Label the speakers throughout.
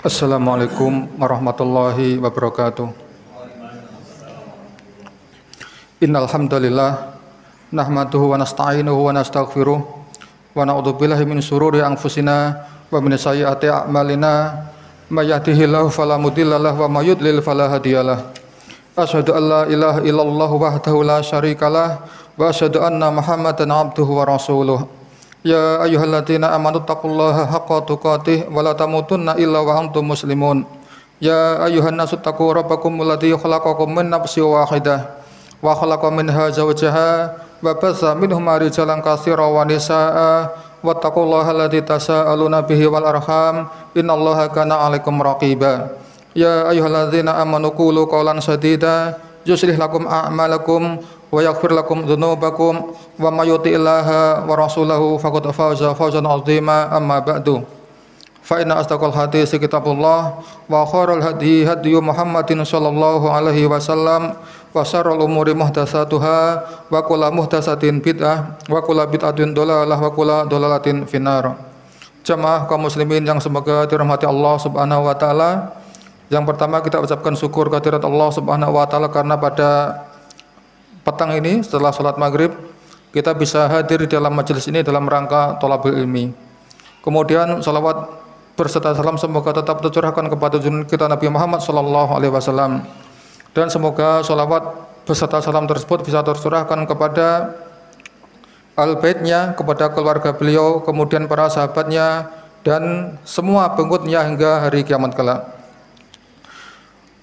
Speaker 1: Assalamualaikum warahmatullahi wabarakatuh. Innal hamdalillah nahmaduhu wa nasta'inuhu wa nastaghfiruh wa na'udzu billahi min shururi anfusina wa min sayyiati a'malina may yahdihillahu fala mudhillalah wa may yudlil fala hadiyalah. Asyhadu an la ilaha illallah wahdahu la syarikalah wa asyhadu anna Muhammadan abduhu wa rasuluh. Ya ayyuhalladzina amanu taqullaha haqqa tuqatih wa la tamutunna illa wa antum muslimun. Ya ayyuhan nasu taqu rabbakum alladzi khalaqakum min nafsin wahidah wa khalaqa minha zawjaha wa bassa minhuma rijalan katsiran wa nisaa'a wattaqullaha alladzi tasaaluna bihi wal arham innallaha kana 'alaikum raqiba. Ya ayyuhalladzina amanu qulu qawlan sadida yuslih lakum a'malakum wa yaghfir lakum dzunubakum wa may yuti'illaha wa rasulahu faqad faza fawzan 'azima amma ba'du. Fa inna asdaqal hadits kitabullah wa khairal hadi hadyu Muhammadin sallallahu alaihi wasallam wa syarrul umuri muhdatsatuha wa kullu muhdatsatin bid'ah wa kullu bid'atin dhalalah wa kullu dhalalatin finnar. Jamaah kaum muslimin yang semoga dirahmati Allah Subhanahu wa taala. Yang pertama kita ucapkan syukur kehadirat Allah Subhanahu wa taala karena pada petang ini setelah sholat maghrib kita bisa hadir di dalam majelis ini dalam rangka thalabul ilmi. Kemudian salawat berserta salam semoga tetap tercurahkan kepada junjungan kita Nabi Muhammad sallallahu alaihi wasallam, dan semoga salawat berserta salam tersebut bisa tercurahkan kepada al-baitnya, kepada keluarga beliau, kemudian para sahabatnya dan semua pengikutnya hingga hari kiamat kelak.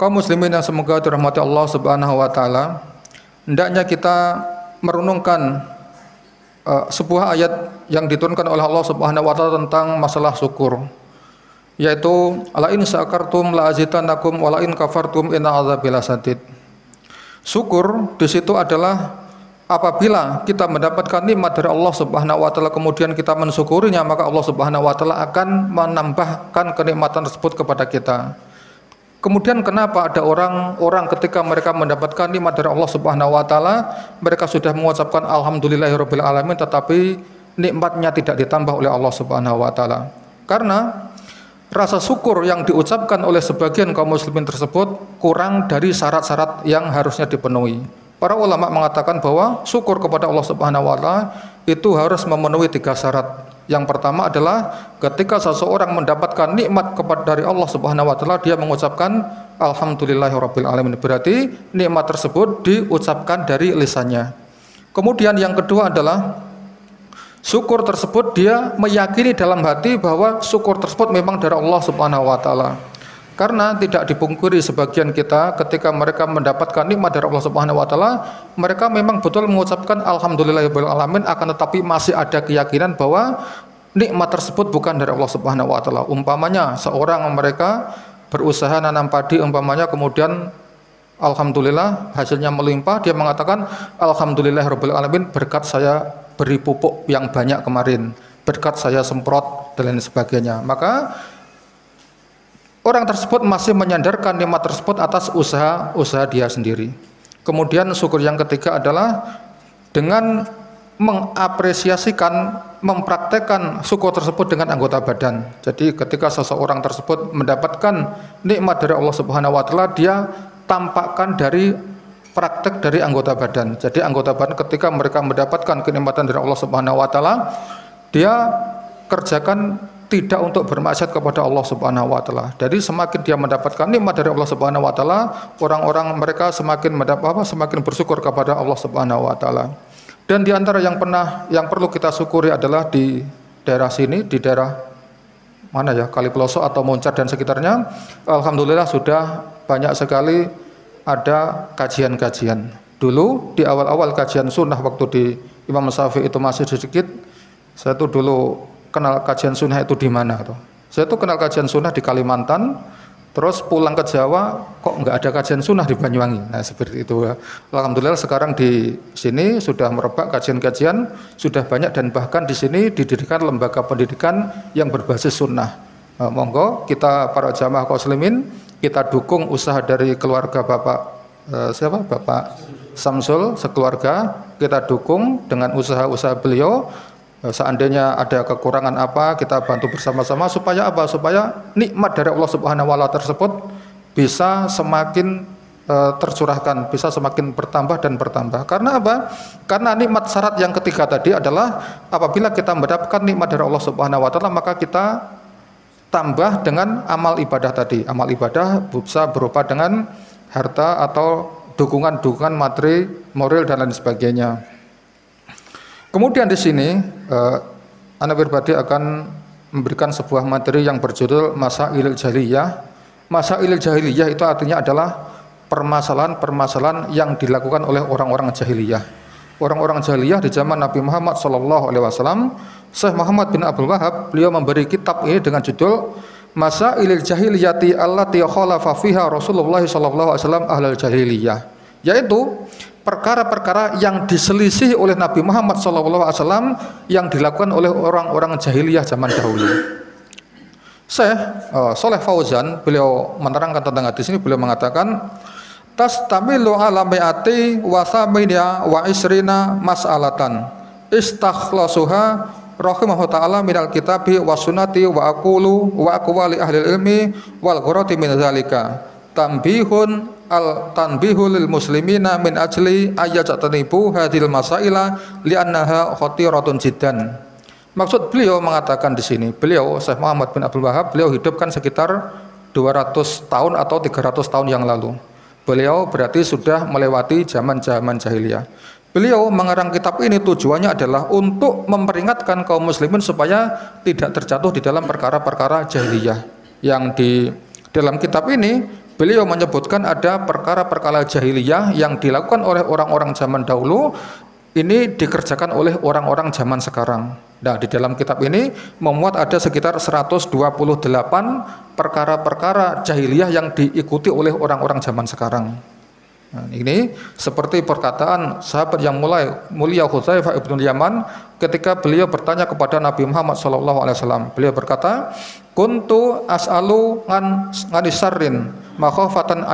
Speaker 1: Kaum muslimin yang semoga dirahmati Allah Subhanahu wa taala, hendaknya kita merenungkan sebuah ayat yang diturunkan oleh Allah Subhanahu wa taala tentang masalah syukur, yaitu la in syakartum la azidannakum wa la in kafartum inna adzabi lasadid. Syukur di situ adalah apabila kita mendapatkan nikmat dari Allah Subhanahu wa taala kemudian kita mensyukurinya, maka Allah Subhanahu wa taala akan menambahkan kenikmatan tersebut kepada kita. Kemudian kenapa ada orang ketika mereka mendapatkan nikmat dari Allah Subhanahu wa taala, mereka sudah mengucapkan alhamdulillahirabbil alamin tetapi nikmatnya tidak ditambah oleh Allah Subhanahu wa taala? Karena rasa syukur yang diucapkan oleh sebagian kaum muslimin tersebut kurang dari syarat-syarat yang harusnya dipenuhi. Para ulama mengatakan bahwa syukur kepada Allah Subhanahu wa taala itu harus memenuhi 3 syarat. Yang pertama adalah ketika seseorang mendapatkan nikmat dari Allah Subhanahu wa taala, dia mengucapkan alhamdulillahirabbil alamin. Berarti nikmat tersebut diucapkan dari lisannya. Kemudian yang kedua adalah syukur tersebut dia meyakini dalam hati bahwa syukur tersebut memang dari Allah Subhanahu wa taala. Karena tidak dipungkiri sebagian kita ketika mereka mendapatkan nikmat dari Allah Subhanahu wa taala, mereka memang betul mengucapkan alhamdulillahirabbil alamin, akan tetapi masih ada keyakinan bahwa nikmat tersebut bukan dari Allah Subhanahu wa taala. Umpamanya seorang mereka berusaha nanam padi umpamanya, kemudian alhamdulillah hasilnya melimpah, dia mengatakan alhamdulillahirabbil alamin, berkat saya beri pupuk yang banyak kemarin, berkat saya semprot dan lain sebagainya. Maka orang tersebut masih menyandarkan nikmat tersebut atas usaha dia sendiri. Kemudian syukur yang ketiga adalah dengan mengapresiasikan, mempraktekkan syukur tersebut dengan anggota badan. Jadi ketika seseorang tersebut mendapatkan nikmat dari Allah Subhanahu wa taala, dia tampakkan dari praktek dari anggota badan. Jadi anggota badan ketika mereka mendapatkan kenikmatan dari Allah Subhanahu wa taala, dia kerjakan tidak untuk bermaksiat kepada Allah Subhanahu wa taala. Jadi semakin dia mendapatkan nikmat dari Allah Subhanahu wa taala, orang-orang mereka semakin semakin bersyukur kepada Allah Subhanahu wa taala. Dan di antara yang perlu kita syukuri adalah di daerah sini, di daerah mana ya, Kali Pelosok atau Moncat dan sekitarnya, alhamdulillah sudah banyak sekali ada kajian-kajian. Dulu di awal-awal kajian sunnah waktu di Imam Syafi'i itu masih sedikit. Saya tuh dulu kenal kajian sunnah itu di mana tuh? Saya tuh kenal kajian sunnah di Kalimantan, terus pulang ke Jawa kok nggak ada kajian sunnah di Banyuwangi. Nah seperti itu. Alhamdulillah sekarang di sini sudah merebak kajian-kajian, sudah banyak, dan bahkan di sini didirikan lembaga pendidikan yang berbasis sunnah. Monggo kita para jamaah kaum muslimin kita dukung usaha dari keluarga Bapak Samsul sekeluarga, kita dukung dengan usaha-usaha beliau. seandainya ada kekurangan apa, kita bantu bersama-sama supaya apa? Supaya nikmat dari Allah Subhanahu wa taala tersebut bisa semakin tercurahkan, bisa semakin bertambah dan bertambah. Karena apa? Karena nikmat syarat yang ketiga tadi adalah apabila kita mendapatkan nikmat dari Allah Subhanahu wa taala, maka kita tambah dengan amal ibadah tadi. Amal ibadah bisa berupa dengan harta atau dukungan-dukungan materi, moral dan lain sebagainya. Kemudian di sini Ana pribadi akan memberikan sebuah materi yang berjudul Masailul Jahiliyah. Masailul Jahiliyah itu artinya adalah permasalahan-permasalahan yang dilakukan oleh orang-orang jahiliyah. Orang-orang jahiliyah di zaman Nabi Muhammad SAW, Syekh Muhammad bin Abdul Wahab, beliau memberi kitab ini dengan judul Masailul Jahiliyati allati khalafa fiha Rasulullah SAW ahlul jahiliyah, yaitu perkara-perkara yang diselisih oleh Nabi Muhammad SAW yang dilakukan oleh orang-orang jahiliyah zaman dahulu. Syekh Shalih Fauzan, beliau menerangkan tentang hadis ini, beliau mengatakan tastamilu ala mi'ati wa thamina wa isrina mas'alatan istakhlasuha rahimahu ta'ala minal kitabi wa sunnati wa aqulu wa aqwali ahli ilmi wal ghurati min zalika tanbihun al tanbihu lil muslimina min ajli ayyatanibu hadhil masaila li'annaha khatiratun jiddan. Maksud beliau mengatakan di sini, beliau Syekh Muhammad bin Abdul Wahab, beliau hidupkan sekitar 200 tahun atau 300 tahun yang lalu. Beliau berarti sudah melewati zaman-zaman jahiliyah. Beliau mengarang kitab ini tujuannya adalah untuk memperingatkan kaum muslimin supaya tidak terjatuh di dalam perkara-perkara jahiliyah. Yang di dalam kitab ini beliau menyebutkan ada perkara-perkara jahiliyah yang dilakukan oleh orang-orang zaman dahulu, ini dikerjakan oleh orang-orang zaman sekarang. Nah, di dalam kitab ini memuat ada sekitar 128 perkara-perkara jahiliyah yang diikuti oleh orang-orang zaman sekarang. Nah, ini seperti perkataan sahabat yang mulia Hudzaifah ibn Yaman ketika beliau bertanya kepada Nabi Muhammad SAW. Beliau berkata, "Kuntu as'alu nganisarrin makhafatan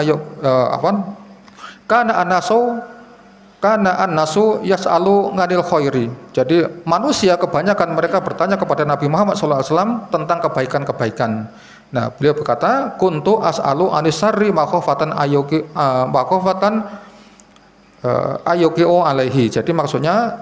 Speaker 1: Karena an-nasu yas'alu nganil khairi." Jadi manusia kebanyakan mereka bertanya kepada Nabi Muhammad SAW tentang kebaikan-kebaikan. Nah, beliau berkata, kuntu as'alu anisarri makhofatan ayyuki'u alaihi. Jadi maksudnya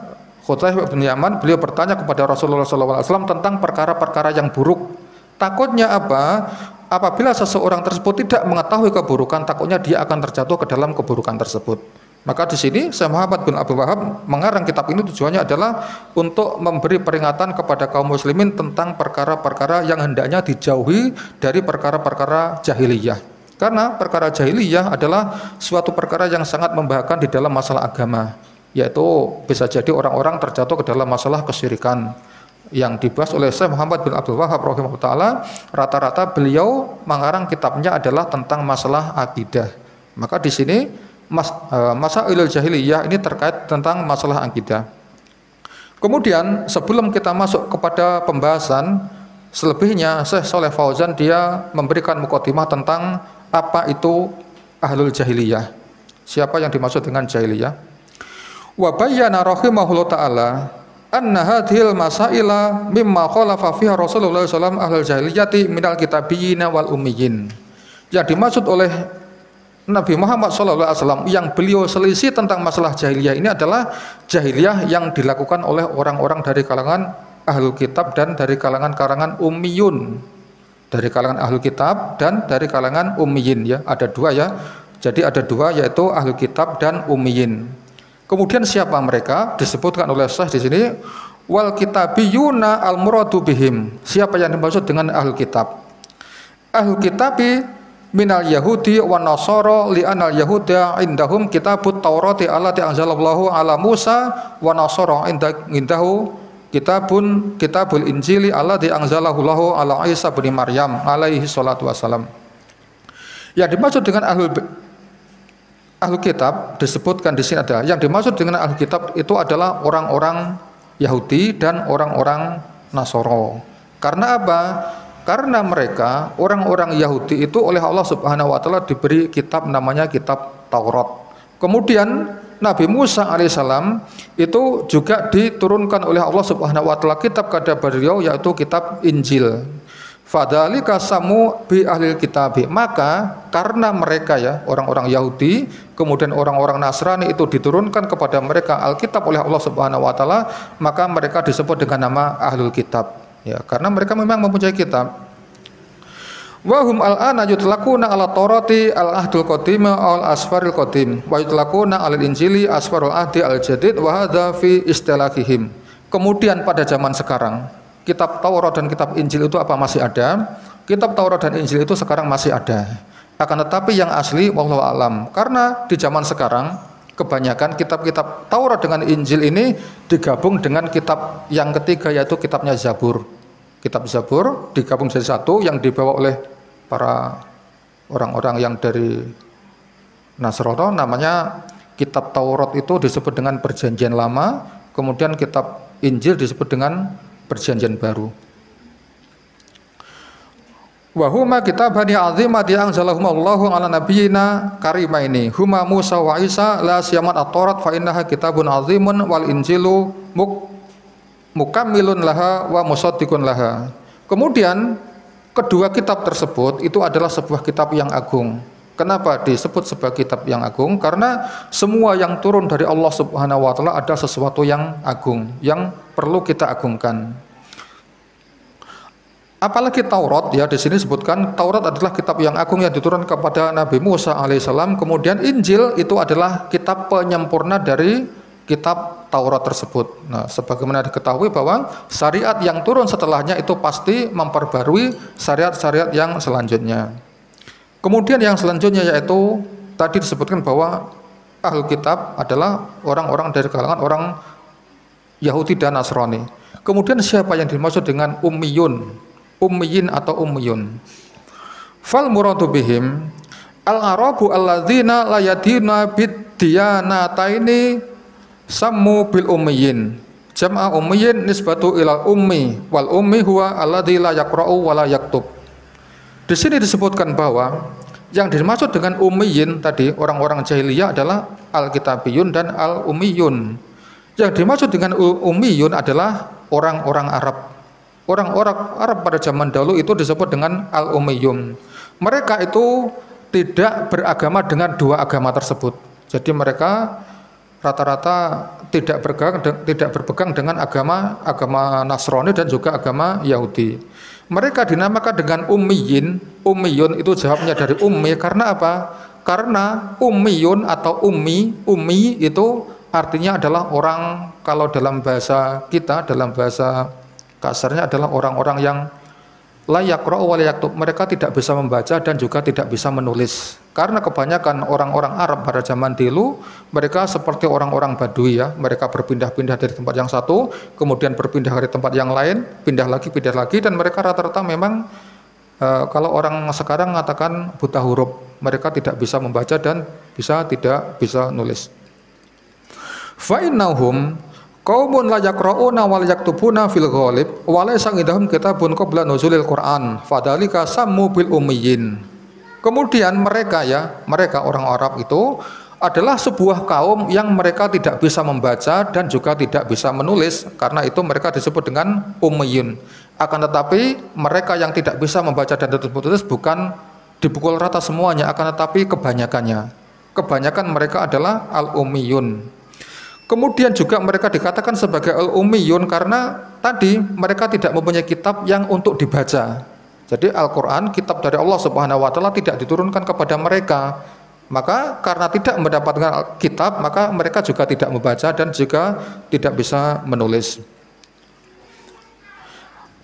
Speaker 1: Hudzaifah bin Yaman, beliau bertanya kepada Rasulullah SAW tentang perkara-perkara yang buruk. Takutnya apa? Apabila seseorang tersebut tidak mengetahui keburukan, takutnya dia akan terjatuh ke dalam keburukan tersebut. Maka di sini Syekh Muhammad bin Abdul Wahab mengarang kitab ini tujuannya adalah untuk memberi peringatan kepada kaum muslimin tentang perkara-perkara yang hendaknya dijauhi dari perkara-perkara jahiliyah. Karena perkara jahiliyah adalah suatu perkara yang sangat membahayakan di dalam masalah agama, yaitu bisa jadi orang-orang terjatuh ke dalam masalah kesyirikan. Yang dibahas oleh Syekh Muhammad bin Abdul Wahab rahimahullah taala, rata-rata beliau mengarang kitabnya adalah tentang masalah akidah. Maka di sini Masailul Jahiliyah ini terkait tentang masalah akidah. Kemudian sebelum kita masuk kepada pembahasan selebihnya, Syekh Shalih Fauzan dia memberikan mukadimah tentang apa itu ahlul jahiliyah. Siapa yang dimaksud dengan jahiliyah? Wa bayyana rahimahullah taala anna hadhil masaila mimma khalafa fiha Rasulullah sallallahu alaihi wasallam ahlul jahiliyati minal kitabiyyin wal ummiyin. Yang dimaksud oleh Nabi Muhammad SAW yang beliau selisih tentang masalah jahiliyah ini adalah jahiliyah yang dilakukan oleh orang-orang dari kalangan ahlul kitab dan dari kalangan ummiyun. Dari kalangan ahlul kitab dan dari kalangan ummiyin, ya. Ada dua, ya. Jadi ada dua, yaitu ahlul kitab dan ummiyin. Kemudian siapa mereka? Disebutkan oleh Syekh di sini, wal kitabiyuna al muradu bihim. Siapa yang dimaksud dengan ahlul kitab? Ahlul kitabi minal yahudi wa nasara li anal yahuda indahum kitabut taurati allati anzalallahu ala Musa wa nasara indahu kitabul injili allati anzalahu lahu ala Isa bin Maryam alaihi salatu wassalam. Yang dimaksud dengan ahlul kitab disebutkan di sini adalah, yang dimaksud dengan ahlul kitab itu adalah orang-orang Yahudi dan orang-orang Nasoro. Karena apa? Karena mereka orang-orang Yahudi itu oleh Allah Subhanahu wa taala diberi kitab namanya kitab Taurat. Kemudian Nabi Musa alaihissalam itu juga diturunkan oleh Allah Subhanahu wa taala kitab kepada beliau, yaitu kitab Injil. Fadzalika samu bi ahlil kitabi, maka karena mereka ya orang-orang Yahudi kemudian orang-orang Nasrani itu diturunkan kepada mereka Alkitab oleh Allah Subhanahu wa taala, maka mereka disebut dengan nama ahlul kitab ya, karena mereka memang mempunyai kitab. Wa hum al-ana yutlaquna ala Taurati al-ahdul qadim al asfaril qadim wa yutlaquna alal injili asfarul ahdi al-jadid wa hadza fi istilahihim. Kemudian pada zaman sekarang kitab Taurat dan kitab Injil itu apa masih ada? Kitab Taurat dan Injil itu sekarang masih ada. Akan tetapi yang asli wallahu alam. Karena di zaman sekarang kebanyakan kitab-kitab Taurat dengan Injil ini digabung dengan kitab yang ketiga, yaitu kitabnya Zabur. Kitab Zabur digabung jadi satu yang dibawa oleh para orang-orang yang dari Nasrani, namanya kitab Taurat itu disebut dengan Perjanjian Lama, kemudian kitab Injil disebut dengan Perjanjian Baru. Wa huma kitabani azimati anzalahum Allahu ala nabiyyina karimaini huma Musa wa Isa la siyamat at-Taurat fa innaha kitabun azimun wal injilu mukammilun laha wa musaddiqun laha. Kemudian kedua kitab tersebut itu adalah sebuah kitab yang agung. Kenapa disebut sebagai kitab yang agung? Karena semua yang turun dari Allah Subhanahu wa taala ada sesuatu yang agung, yang perlu kita agungkan. Apalagi Taurat ya, di sini sebutkan Taurat adalah kitab yang agung yang diturunkan kepada Nabi Musa alaihissalam. Kemudian Injil itu adalah kitab penyempurna dari kitab Taurat tersebut. Nah, sebagaimana diketahui bahwa syariat yang turun setelahnya itu pasti memperbarui syariat-syariat yang selanjutnya. Kemudian yang selanjutnya yaitu tadi disebutkan bahwa ahlul kitab adalah orang-orang dari kalangan orang Yahudi dan Nasrani. Kemudian siapa yang dimaksud dengan ummiyun, ummiyin atau ummiyun? Fal muradu bihim al-arabu alladzina la yadina bid-diyanataini sammu bil ummiyin. Jam'a ummiyin nisbatu ilal ummi wal ummi huwa alladzi la yaqra'u wa la yaktub. Di sini disebutkan bahwa yang dimaksud dengan ummiyin tadi orang-orang jahiliyah adalah al-kitabiyun dan al-ummiyun. Yang dimaksud dengan ummiyun adalah orang-orang Arab. Orang-orang Arab pada zaman dahulu itu disebut dengan al-ummiyun. Mereka itu tidak beragama dengan dua agama tersebut. Jadi mereka rata-rata tidak berpegang dengan agama Nasrani dan juga agama Yahudi. Mereka dinamakan dengan ummiyun itu jawabnya dari ummi. Karena apa? Karena ummiyun atau ummi itu artinya adalah orang, kalau dalam bahasa kita, dalam bahasa kasarnya adalah orang-orang yang la yaqra'u wa la yaktub. Mereka tidak bisa membaca dan juga tidak bisa menulis. Karena kebanyakan orang-orang Arab pada zaman dulu mereka seperti orang-orang Badui ya. Mereka berpindah-pindah dari tempat yang satu, kemudian berpindah dari tempat yang lain, pindah lagi, dan mereka rata-rata memang kalau orang sekarang mengatakan buta huruf. Mereka tidak bisa membaca dan tidak bisa nulis. Fa innahum qaumun la yaqra'una wa la yaktubuna fil ghalib wa laysa indahum kitabun qabla nuzulil Qur'an fadzalika sammu bil ummiyin. Kemudian mereka orang Arab itu adalah sebuah kaum yang mereka tidak bisa membaca dan juga tidak bisa menulis, karena itu mereka disebut dengan ummiyun. Akan tetapi mereka yang tidak bisa membaca dan tidak menulis bukan dipukul rata semuanya, akan tetapi kebanyakan mereka adalah al-ummiyun. Kemudian juga mereka dikatakan sebagai al-ummiyun karena tadi mereka tidak mempunyai kitab yang untuk dibaca. Jadi Al-Quran, kitab dari Allah Subhanahu wa taala, tidak diturunkan kepada mereka. Maka karena tidak mendapatkan kitab, maka mereka juga tidak membaca dan juga tidak bisa menulis.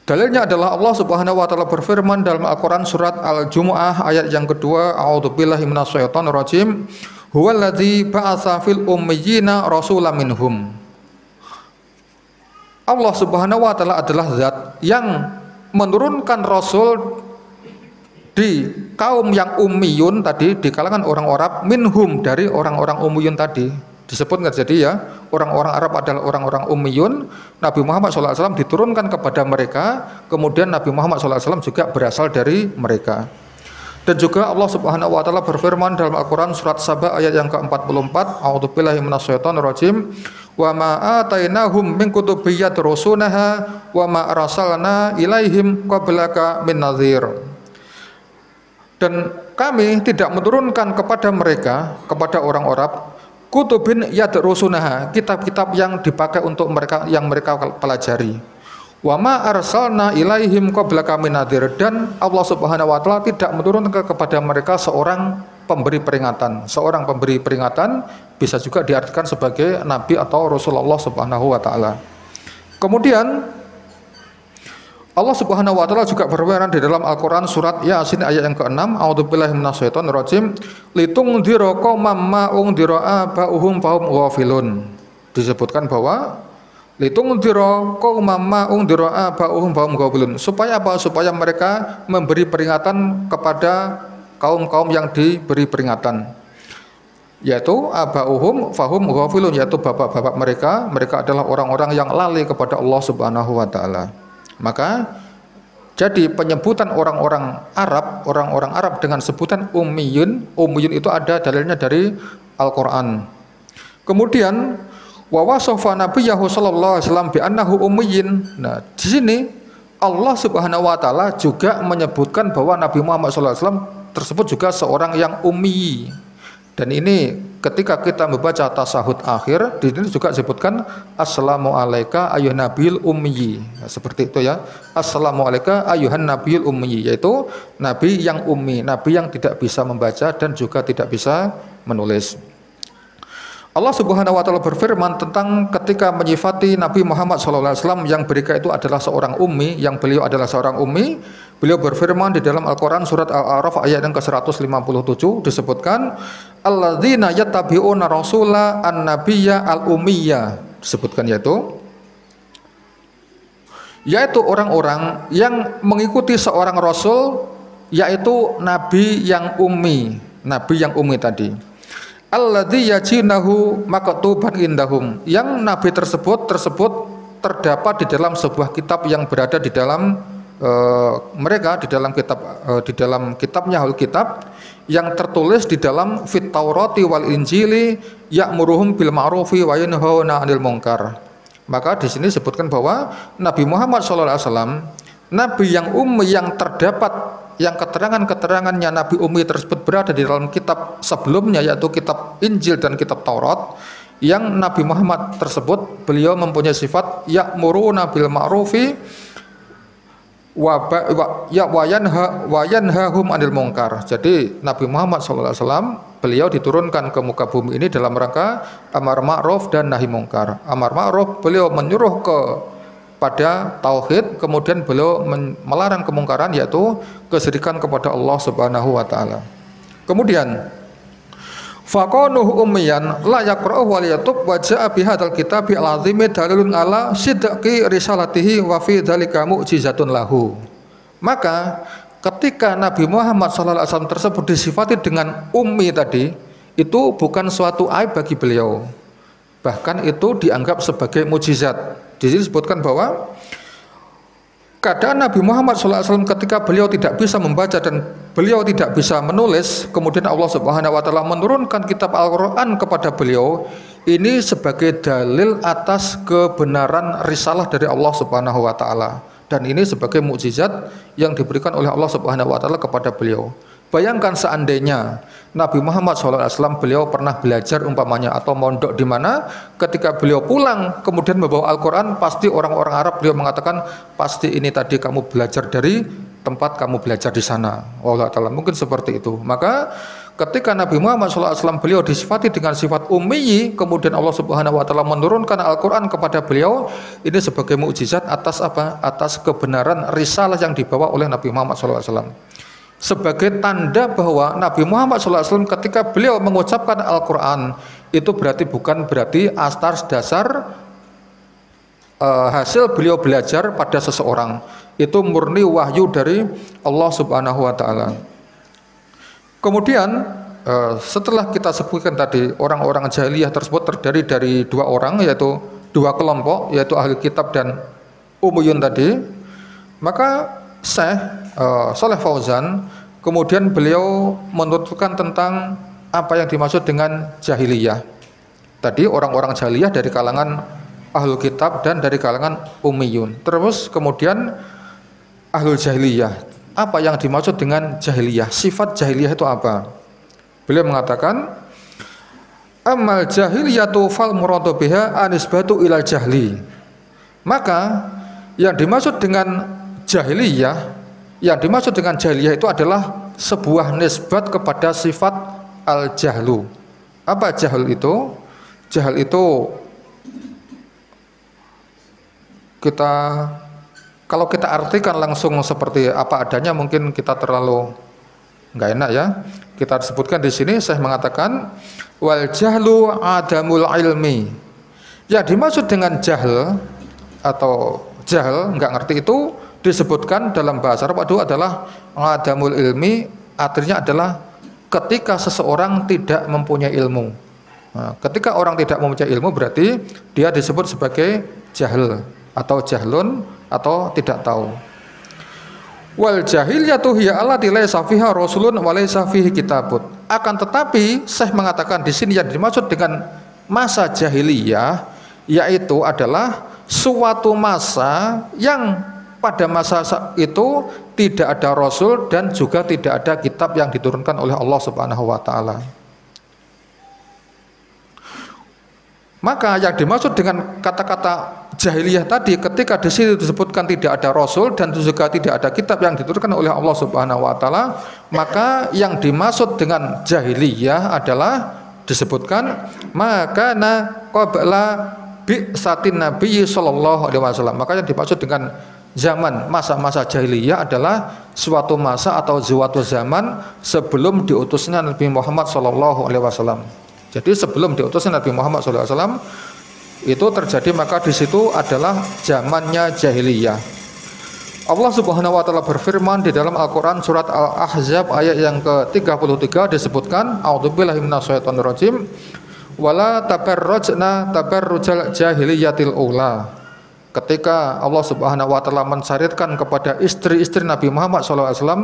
Speaker 1: Dalilnya adalah Allah Subhanahu wa taala berfirman dalam Al-Quran surat Al-Jumu'ah ayat yang kedua, a'udzubillahi minasyaitonir rajim. Huwallazi ba'atsa fil ummiyina rasulan minhum. Allah Subhanahu wa taala adalah zat yang menurunkan rasul di kaum yang ummiyun tadi, di kalangan orang Arab, minhum dari orang-orang ummiyun tadi. Disebut nggak jadi ya, orang-orang Arab adalah orang-orang ummiyun. Nabi Muhammad SAW diturunkan kepada mereka, kemudian Nabi Muhammad SAW juga berasal dari mereka. Dan juga Allah Subhanahu wa taala berfirman dalam Al-Qur'an surat Saba ayat yang ke-44, A'udzubillahi minasyaitonirrajim. Wa ma atainahum min kutubin yadrusunaha wa ma arsalna ilaihim qablaka min nadhir. Dan kami tidak menurunkan kepada mereka, kepada orang Arab, kutubin yadrusunaha, kitab-kitab yang dipakai untuk mereka, yang mereka pelajari. Wa ma arsalna ilaihim qablaka min nadhir, dan Allah Subhanahu wa taala tidak menurunkan kepada mereka seorang pemberi peringatan. Seorang pemberi peringatan bisa juga diartikan sebagai nabi atau Rasulullah Subhanahu wa taala. Kemudian Allah Subhanahu wa taala juga berfirman di dalam Al-Qur'an surat Yasin ayat yang ke-6, A'udzubillahi minasyaitonirrajim, litungdira qaumam ma ungdira aba'uhum fahum ghafilun. Disebutkan bahwa litungdira qaumam ma ungdira aba'uhum fahum ghafilun. Supaya apa? Supaya mereka memberi peringatan kepada kaum-kaum yang diberi peringatan, yaitu aba'uhum fahum ghafilun, yaitu bapak-bapak mereka adalah orang-orang yang lalai kepada Allah Subhanahu wa taala. Maka jadi penyebutan orang-orang Arab dengan sebutan ummiyun itu ada dalilnya dari Al-Qur'an. Kemudian wa wasafa nabiyahu sallallahu alaihi wasallam bi annahu ummiyin. Nah, di sini Allah Subhanahu wa taala juga menyebutkan bahwa Nabi Muhammad sallallahu alaihi wasallam tersebut juga seorang yang ummi. Dan ini ketika kita membaca tasahud akhir, di sini juga disebutkan assalamu alayka ayyuhan nabiyul ummi. Nah, seperti itu ya. Assalamu alayka ayyuhan nabiyul ummi, yaitu nabi yang ummi, nabi yang tidak bisa membaca dan juga tidak bisa menulis. Allah Subhanahu wa taala berfirman tentang ketika menyifati Nabi Muhammad SAW yang mereka itu adalah seorang ummi, yang beliau adalah seorang ummi. Beliau berfirman di dalam Al-Qur'an surat Al-A'raf ayat yang ke-157 disebutkan alladzina yattabi'una rasula an-nabiyya al-ummiyya, disebutkan yaitu orang-orang yang mengikuti seorang rasul, yaitu nabi yang ummi tadi. Alladzi yajinahu maktuban indahum, yang nabi tersebut terdapat di dalam sebuah kitab yang berada di dalam mereka, di dalam kitabnya Alkitab, yang tertulis di dalam fit Taurati wal Injili ya'muruhum bil ma'rufi wa yanhauna 'anil munkar. Maka di sini disebutkan bahwa Nabi Muhammad SAW, nabi yang ummi yang terdapat, yang keterangan-keterangannya Nabi ummi tersebut berada di dalam kitab sebelumnya, yaitu kitab Injil dan kitab Taurat. Yang Nabi Muhammad tersebut beliau mempunyai sifat ya'muruna bil ma'rufi wa yanhahum 'anil munkar. Jadi Nabi Muhammad SAW beliau diturunkan ke muka bumi ini dalam rangka amar ma'ruf dan nahi munkar. Amar ma'ruf, beliau menyuruh pada tauhid, kemudian beliau melarang kemungkaran, yaitu kesyirikan kepada Allah Subhanahu wa taala. Kemudian faqanuhu ummiyan la yaqra'u wa yatub wa ja'a bi hadzal kitabi al-'azimi dalilun ala sidqi risalatihi wa fi dzalika mu'jizatun lahu. Maka ketika Nabi Muhammad SAW tersebut disifati dengan ummi tadi, itu bukan suatu aib bagi beliau, bahkan itu dianggap sebagai mukjizat. Di sini disebutkan bahwa keadaan Nabi Muhammad SAW ketika beliau tidak bisa membaca dan beliau tidak bisa menulis, kemudian Allah Subhanahu wa taala menurunkan kitab Al-Qur'an kepada beliau, ini sebagai dalil atas kebenaran risalah dari Allah Subhanahu wa taala, dan ini sebagai mukjizat yang diberikan oleh Allah Subhanahu wa taala kepada beliau. Bayangkan seandainya Nabi Muhammad SAW beliau pernah belajar umpamanya atau mondok di mana, ketika beliau pulang kemudian membawa Al-Quran, pasti orang-orang Arab beliau mengatakan pasti ini tadi kamu belajar dari tempat kamu belajar di sana. Allah Ta'ala mungkin seperti itu. Maka ketika Nabi Muhammad SAW beliau disifati dengan sifat ummi, kemudian Allah Subhanahu wa taala menurunkan Al-Qur'an kepada beliau, ini sebagai mukjizat atas apa? Atas kebenaran risalah yang dibawa oleh Nabi Muhammad SAW. Sebagai tanda bahwa Nabi Muhammad SAW ketika beliau mengucapkan Al-Quran, itu bukan berarti atas dasar hasil beliau belajar pada seseorang. Itu murni wahyu dari Allah Subhanahu wa taala. Kemudian setelah kita sebutkan tadi orang-orang jahiliyah tersebut terdiri dari dua orang, yaitu dua kelompok, yaitu ahli kitab dan ummiyun tadi, maka Syekh Shalih Fauzan kemudian beliau menuturkan tentang apa yang dimaksud dengan jahiliyah. Tadi orang-orang jahiliyah dari kalangan ahlul kitab dan dari kalangan ummiyun. Terus kemudian ahlul jahiliyah. Apa yang dimaksud dengan jahiliyah? Sifat jahiliyah itu apa? Beliau mengatakan, amal jahiliyatu fal muradu biha anisbatu ilal jahli. Maka yang dimaksud dengan jahiliyah itu adalah sebuah nisbat kepada sifat al-jahlu. Apa jahil itu? Jahil itu kalau kita artikan langsung seperti apa adanya mungkin kita terlalu nggak enak ya. Kita sebutkan di sini, saya mengatakan wal jahlu adamul ilmi. Yang dimaksud dengan jahl atau jahl nggak ngerti itu disebutkan dalam bahasa Arab itu adalah adamul ilmi, artinya adalah ketika seseorang tidak mempunyai ilmu. Nah, ketika orang tidak mempunyai ilmu berarti dia disebut sebagai jahl atau jahlun atau tidak tahu. Wal jahiliyatu hiya allati laisa fiha rasulun wa laisa fihi kitabun. Akan tetapi Syekh mengatakan di sini yang dimaksud dengan masa jahiliyah yaitu adalah suatu masa yang pada masa itu tidak ada rasul dan juga tidak ada kitab yang diturunkan oleh Allah Subhanahu wa taala. Maka yang dimaksud dengan kata-kata jahiliyah tadi, ketika di sini disebutkan tidak ada rasul dan juga tidak ada kitab yang diturunkan oleh Allah Subhanahu wa taala, maka yang dimaksud dengan jahiliyah adalah disebutkan maka qabla bi'satin Nabi sallallahu alaihi wasallam. Maka yang dimaksud dengan zaman masa-masa jahiliyah adalah suatu masa atau suatu zaman sebelum diutusnya Nabi Muhammad sallallahu alaihi wasallam. Jadi sebelum diutusnya Nabi Muhammad sallallahu alaihi wasallam itu terjadi, maka di situ adalah zamannya jahiliyah. Allah Subhanahu wa taala berfirman di dalam Al-Qur'an surat Al-Ahzab ayat yang ke-33 disebutkan, a'udzubillahi minasyaitonir rajim, wala tabarrajna tabarrujal jahiliyatil ula. Ketika Allah Subhanahu wa taala mensyariatkan kepada istri-istri Nabi Muhammad sallallahu alaihi wasallam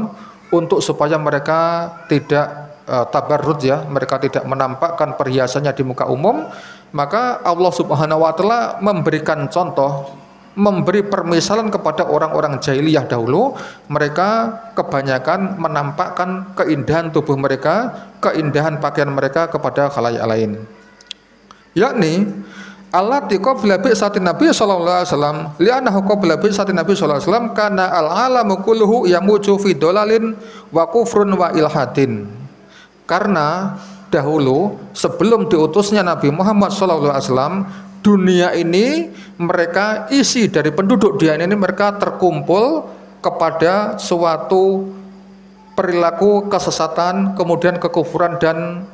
Speaker 1: untuk supaya mereka tidak tabarruj ya, mereka tidak menampakkan perhiasannya di muka umum, maka Allah Subhanahu wa taala memberikan contoh, memberi permisalan kepada orang-orang jahiliyah dahulu. Mereka kebanyakan menampakkan keindahan tubuh mereka, keindahan pakaian mereka kepada khalayak lain. Yakni allati qabla bi'satin Nabi sallallahu alaihi wasallam, li'annahu qabla bi'satin Nabi sallallahu alaihi wasallam kana al-alamu kulluhu yamuju fi dalalin wa kufrun wa ilhadin. Karena dahulu sebelum diutusnya Nabi Muhammad SAW, dunia ini mereka isi dari penduduk dunia ini mereka terkumpul kepada suatu perilaku kesesatan, kemudian kekufuran dan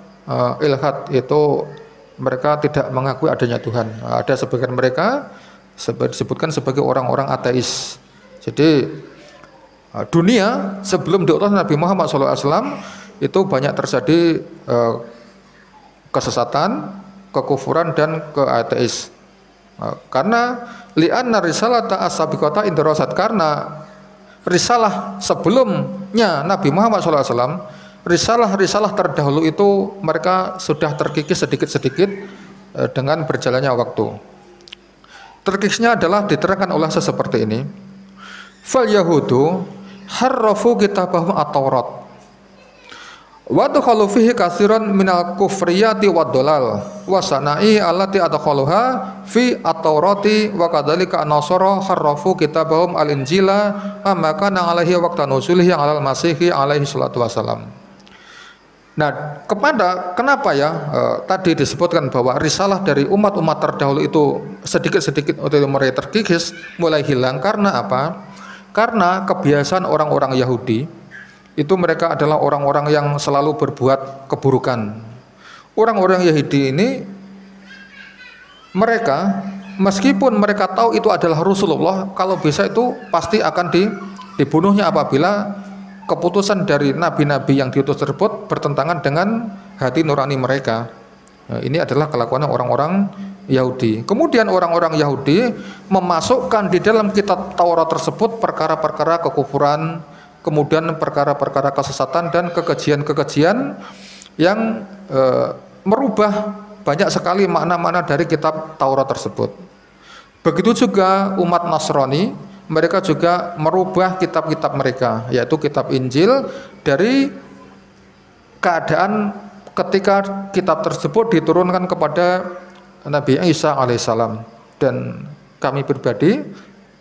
Speaker 1: ilhad, itu mereka tidak mengakui adanya Tuhan. Ada sebagian mereka disebutkan sebagai orang-orang ateis. Jadi dunia sebelum diutusnya Nabi Muhammad SAW itu banyak terjadi kesesatan, kekufuran dan keateis. Karena li'anna risalata as-sabiqata indarasat, karena risalah sebelumnya Nabi Muhammad SAW, risalah-risalah terdahulu itu mereka sudah terkikis sedikit-sedikit dengan berjalannya waktu. Terkikisnya adalah diterangkan oleh seperti ini. Fal yahudu harrafu kitabahum at-Taurat wa dakhalu fihi katsiran minal kufriyati wad dalal wa sana'i allati adkhaluha fi at-taurati wa kadzalika an-nasara harrafu kitabahum al-injila amma kana alaihi waqta nuzulihi alal masihi alaihi salatu wasalam. Nah, kenapa ya tadi disebutkan bahwa risalah dari umat-umat terdahulu itu sedikit-sedikit mulai terkikis, mulai hilang. Karena apa? Karena kebiasaan orang-orang Yahudi itu mereka adalah orang-orang yang selalu berbuat keburukan. Orang-orang Yahudi ini mereka meskipun mereka tahu itu adalah Rasulullah, kalau bisa itu pasti akan dibunuhnya apabila keputusan dari nabi-nabi yang diutus tersebut bertentangan dengan hati nurani mereka. Nah, ini adalah kelakuan orang-orang Yahudi. Kemudian orang-orang Yahudi memasukkan di dalam kitab Taurat tersebut perkara-perkara kekufuran, kemudian perkara-perkara kesesatan dan kekejian-kekejian yang merubah banyak sekali makna-makna dari kitab Taurat tersebut. Begitu juga umat Nasrani, mereka juga merubah kitab-kitab mereka, yaitu kitab Injil, dari keadaan ketika kitab tersebut diturunkan kepada Nabi Isa alaihissalam. Dan kami pribadi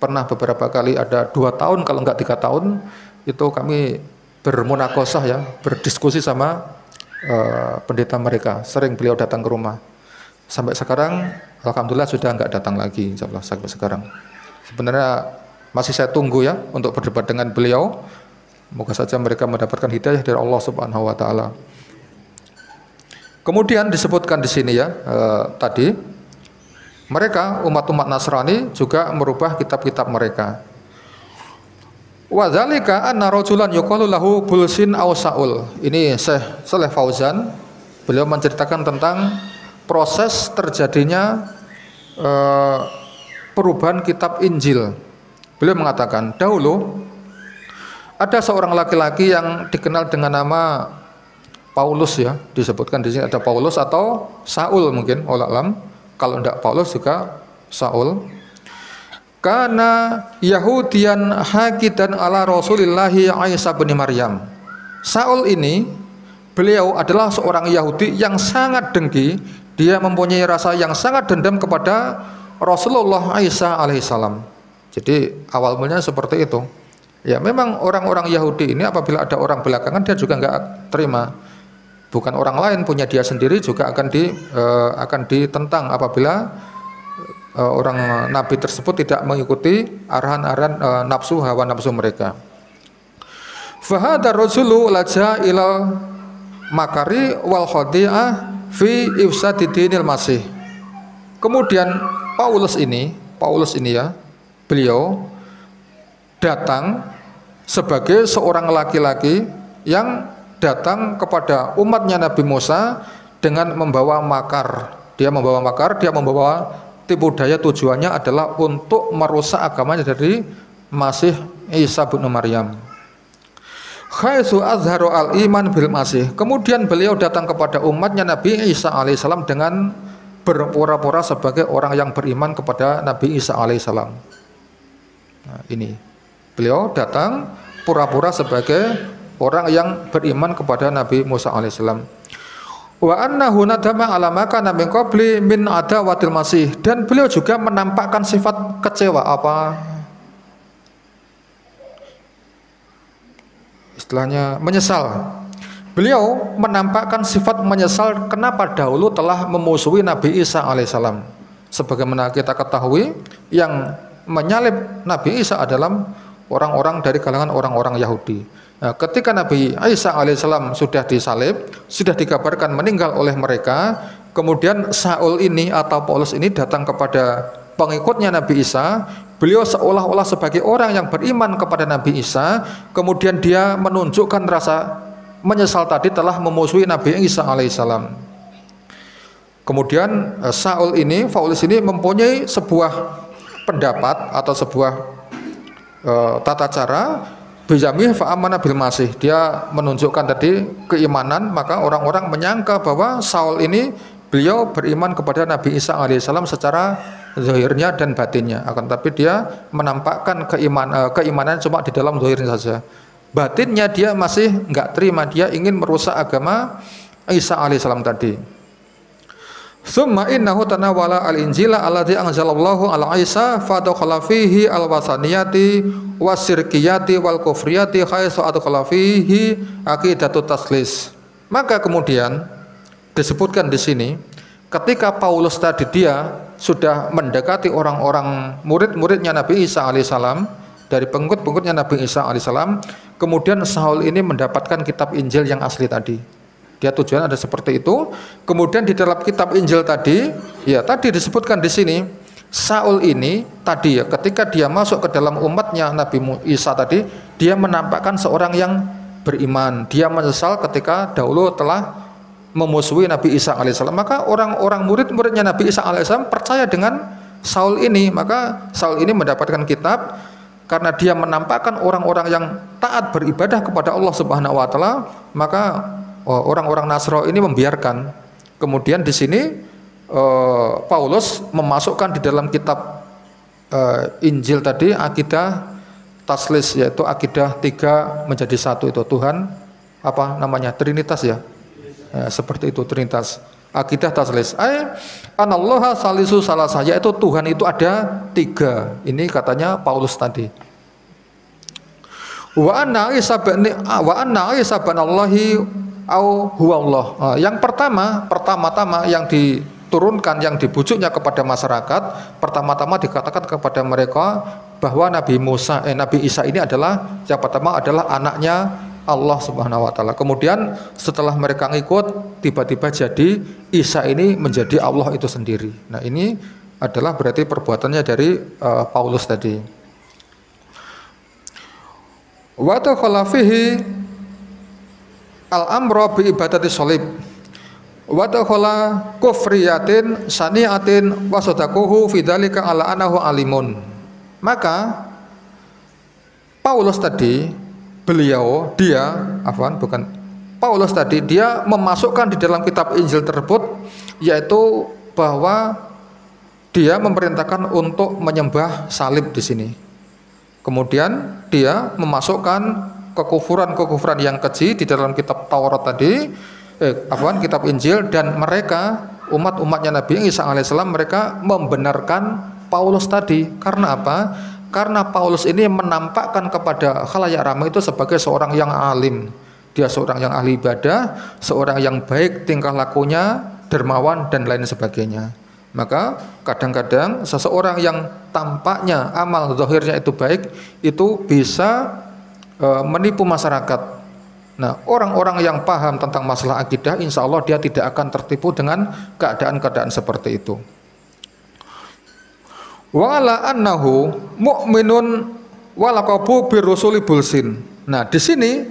Speaker 1: pernah beberapa kali, ada 2 tahun kalau enggak 3 tahun, itu kami bermunakosah ya, berdiskusi sama pendeta mereka. Sering beliau datang ke rumah. Sampai sekarang alhamdulillah sudah enggak datang lagi, insyaallah sampai sekarang. Sebenarnya masih saya tunggu ya untuk berdebat dengan beliau. Moga saja mereka mendapatkan hidayah dari Allah Subhanahu wa taala. Kemudian disebutkan di sini ya, tadi mereka umat-umat Nasrani juga merubah kitab-kitab mereka. Wa dzalika anna rajulan yuqalu lahu Bulsin aw Saul. Ini Syekh Shalih Fauzan, beliau menceritakan tentang proses terjadinya perubahan kitab Injil. Beliau mengatakan, dahulu ada seorang laki-laki yang dikenal dengan nama Paulus ya, disebutkan di sini ada Paulus atau Saul mungkin, wallahu alam. Kalau tidak Paulus juga Saul. Karena Yahudian hakidan ala Rasulillahi Isa bin Maryam. Saul ini, beliau adalah seorang Yahudi yang sangat dengki. Dia mempunyai rasa yang sangat dendam kepada Rasulullah Isa alaihissalam. Jadi awal mulanya seperti itu. Ya memang orang-orang Yahudi ini apabila ada orang belakangan dia juga nggak terima. Bukan orang lain, punya dia sendiri juga akan ditentang apabila orang nabi tersebut tidak mengikuti arahan-arahan nafsu hawa nafsu mereka. Fahadar rajulu laja ilal makari wal khadi'ah fi ifsadidinil masih. Kemudian Paulus ini ya, beliau datang sebagai seorang laki-laki yang datang kepada umatnya Nabi Musa dengan membawa makar. Dia membawa tipu daya, tujuannya adalah untuk merusak agamanya dari Masih Isa bin Maryam. Khaitsu azharu al-iman bil Masih. Kemudian beliau datang kepada umatnya Nabi Isa alaihissalam dengan berpura-pura sebagai orang yang beriman kepada Nabi Isa alaihissalam. Nah, ini beliau datang pura-pura sebagai orang yang beriman kepada Nabi Musa alaihissalam. Wa annahu nadama ala ma kana min qabli min adawatil Masih, dan beliau juga menampakkan sifat kecewa, apa istilahnya, menyesal. Beliau menampakkan sifat menyesal kenapa dahulu telah memusuhi Nabi Isa alaihissalam. Sebagaimana kita ketahui, yang menyalib Nabi Isa adalah orang-orang dari kalangan orang-orang Yahudi. Nah, ketika Nabi Isa alaihissalam sudah disalib, sudah dikabarkan meninggal oleh mereka, kemudian Saul ini atau Paulus ini datang kepada pengikutnya Nabi Isa. Beliau seolah-olah sebagai orang yang beriman kepada Nabi Isa, kemudian dia menunjukkan rasa menyesal tadi telah memusuhi Nabi Isa alaihissalam. Kemudian Paulus ini mempunyai sebuah pendapat atau sebuah tata cara. Bijamih fa'amana bil Masih, dia menunjukkan tadi keimanan, maka orang-orang menyangka bahwa Saul ini beliau beriman kepada Nabi Isa alaihissalam secara zahirnya dan batinnya, akan tapi dia menampakkan keimanan cuma di dalam zahirnya saja. Batinnya dia masih enggak terima, dia ingin merusak agama Isa alaihissalam tadi. Summa innahu tanawala al-injila alladzi anzalallahu ala Isa fadakhala fihi al-wasaniyati wasirkiyati wal kufriyati haitsu adkhala fihi aqidatut taslis. Maka kemudian disebutkan di sini, ketika Paulus tadi dia sudah mendekati orang-orang murid-muridnya Nabi Isa alaihissalam, dari pengikut-pengikutnya Nabi Isa alaihissalam, kemudian Saul ini mendapatkan kitab Injil yang asli tadi. Dia tujuan ada seperti itu. Kemudian di dalam kitab Injil tadi, ya tadi disebutkan di sini, Saul ini tadi ya, ketika dia masuk ke dalam umatnya Nabi Isa tadi, dia menampakkan seorang yang beriman. Dia menyesal ketika dahulu telah memusuhi Nabi Isa alaihissalam. Maka orang-orang murid-muridnya Nabi Isa alaihissalam percaya dengan Saul ini. Maka Saul ini mendapatkan kitab karena dia menampakkan orang-orang yang taat beribadah kepada Allah Subhanahu wa taala, maka orang-orang Nasrani ini membiarkan. Kemudian di sini Paulus memasukkan di dalam kitab Injil tadi akidah taslis, yaitu akidah 3 menjadi 1 itu Tuhan apa namanya Trinitas ya, seperti itu Trinitas. Akidah taslis anallaha salisu salasah, yaitu Tuhan itu ada 3. Ini katanya Paulus tadi. Wa anna Isa banallahi au huwa Allah. Yang pertama-tama yang diturunkan, yang dibujuknya kepada masyarakat, pertama-tama dikatakan kepada mereka bahwa Nabi Isa ini adalah yang pertama adalah anaknya Allah Subhanahu wa taala. Kemudian setelah mereka ngikut, tiba-tiba jadi Isa ini menjadi Allah itu sendiri. Nah, ini adalah berarti perbuatannya dari Paulus tadi. Wa takhala fihi al-amra bi ibadati sholib. Wa takhala kufriyatin saniatin wa sadaquhu fi dzalika ala anahu alimun. Maka Paulus tadi Paulus tadi dia memasukkan di dalam kitab Injil tersebut, yaitu bahwa dia memerintahkan untuk menyembah salib di sini. Kemudian dia memasukkan kekufuran yang keji di dalam kitab Taurat tadi, kitab Injil, dan mereka umat-umatnya Nabi Isa alaihissalam mereka membenarkan Paulus tadi. Karena apa? Karena Paulus ini menampakkan kepada khalayak ramai itu sebagai seorang yang alim. Dia seorang yang ahli ibadah, seorang yang baik tingkah lakunya, dermawan dan lain sebagainya. Maka kadang-kadang seseorang yang tampaknya amal zahirnya itu baik, itu bisa menipu masyarakat. Nah, orang-orang yang paham tentang masalah akidah, insya Allah dia tidak akan tertipu dengan keadaan-keadaan seperti itu. Wa ala annahu mu'minun wa laqabu birrusuli bulsin. Nah, di sini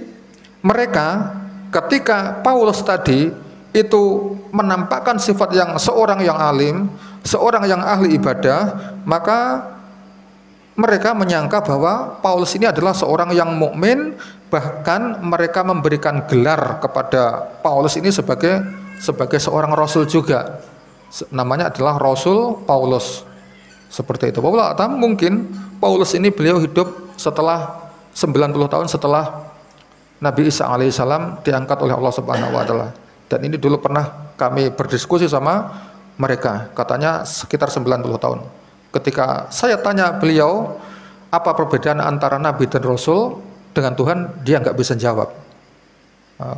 Speaker 1: mereka ketika Paulus tadi itu menampakkan sifat yang seorang yang alim, seorang yang ahli ibadah, maka mereka menyangka bahwa Paulus ini adalah seorang yang mukmin, bahkan mereka memberikan gelar kepada Paulus ini sebagai seorang rasul juga. Namanya adalah Rasul Paulus. Seperti itu. Wallahu a'lam, mungkin Paulus ini beliau hidup setelah 90 tahun setelah Nabi Isa alaihissalam diangkat oleh Allah Subhanahu wa taala. Dan ini dulu pernah kami berdiskusi sama mereka, katanya sekitar 90 tahun. Ketika saya tanya beliau apa perbedaan antara Nabi dan Rasul dengan Tuhan, dia nggak bisa jawab.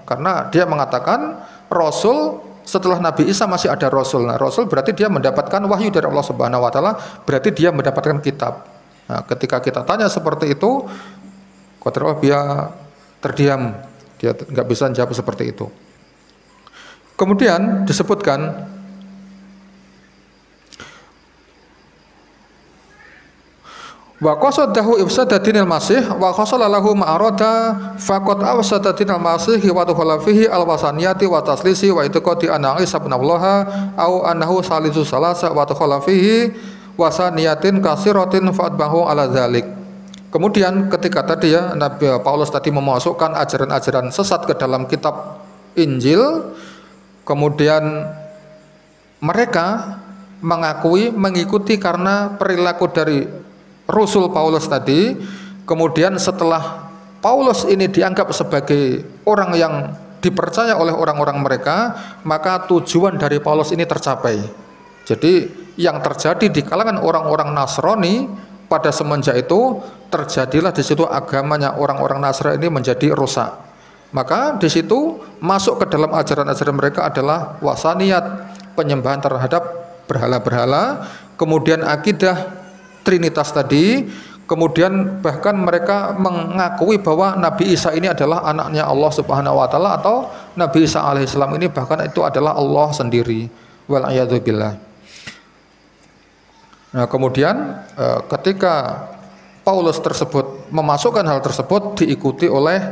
Speaker 1: Karena dia mengatakan Rasul setelah Nabi Isa masih ada Rasul. Nah, Rasul berarti dia mendapatkan wahyu dari Allah Subhanahu wa taala, berarti dia mendapatkan kitab. Nah, ketika kita tanya seperti itu, dia terdiam, dia nggak bisa jawab seperti itu. Kemudian disebutkan wa qasadahu ifsadatinil masih wa qasalahu ma'arada faqad afsadatinil masih wa tukhala fihi alwasaniyati wa taslisi wa itiqadi anna Isa ibn Allah au annahu salisu salasa wa tukhala fihi wasaniyatin kasiratin fa'atbahu ala dzalik. Kemudian ketika tadi ya Nabi Paulus tadi memasukkan ajaran-ajaran sesat ke dalam kitab Injil, kemudian mereka mengikuti karena perilaku dari Rasul Paulus tadi. Kemudian setelah Paulus ini dianggap sebagai orang yang dipercaya oleh orang-orang mereka, maka tujuan dari Paulus ini tercapai. Jadi yang terjadi di kalangan orang-orang Nasrani pada semenjak itu, terjadilah di situ agamanya orang-orang Nasrani ini menjadi rusak. Maka di situ masuk ke dalam ajaran-ajaran mereka adalah wasaniyat, penyembahan terhadap berhala-berhala, kemudian akidah Trinitas tadi, kemudian bahkan mereka mengakui bahwa Nabi Isa ini adalah anaknya Allah Subhanahu wa taala, atau Nabi Isa alaihissalam ini bahkan itu adalah Allah sendiri. Wal a'yadzubillah. Nah, kemudian ketika Paulus tersebut memasukkan hal tersebut, diikuti oleh